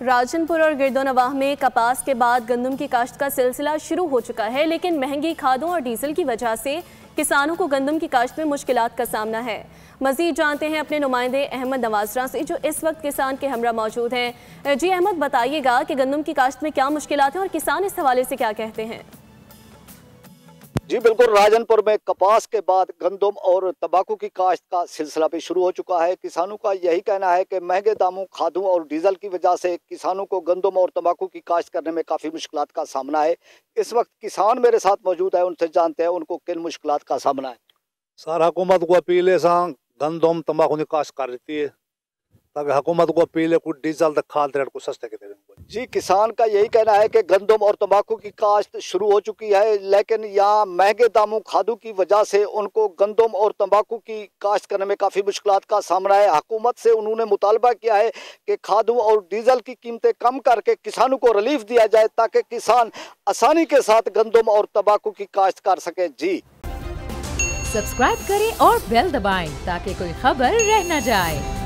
राजनपुर और गिरदोनवाह में कपास के बाद गंदम की काश्त का सिलसिला शुरू हो चुका है, लेकिन महंगी खादों और डीजल की वजह से किसानों को गंदम की काश्त में मुश्किलात का सामना है। मजीद जानते हैं अपने नुमाइंदे अहमद नवाजरा से, जो इस वक्त किसान के हमरा मौजूद हैं। जी अहमद, बताइएगा कि गंदम की काश्त में क्या मुश्किलात हैं और किसान इस हवाले से क्या कहते हैं। जी बिल्कुल, राजनपुर में कपास के बाद गंदम और तंबाकू की काश्त का सिलसिला भी शुरू हो चुका है। किसानों का यही कहना है कि महंगे दामों खादों और डीजल की वजह से किसानों को गंदम और तंबाकू की काश्त करने में काफ़ी मुश्किलात का सामना है। इस वक्त किसान मेरे साथ मौजूद है, उनसे जानते हैं उनको किन मुश्किलात का सामना है। सर, हुकूमत को अपील है गंदम तंबाकू की काश्त कर देती है, ताकि हुकूमत को अपील है कुछ डीजल खाद रेट को सस्ते के दे। जी, किसान का यही कहना है कि गंदम और तंबाकू की काश्त शुरू हो चुकी है, लेकिन यहाँ महंगे दामों खादों की वजह से उनको गंदम और तंबाकू की काश्त करने में काफ़ी मुश्किलात का सामना है। हुकूमत से उन्होंने मुतालबा किया है कि खादों और डीजल की कीमतें कम करके किसानों को रिलीफ दिया जाए, ताकि किसान आसानी के साथ गंदम और तंबाकू की काश्त कर सके। जी, सब्सक्राइब करें और बेल दबाएं ताकि कोई खबर रह न जाए।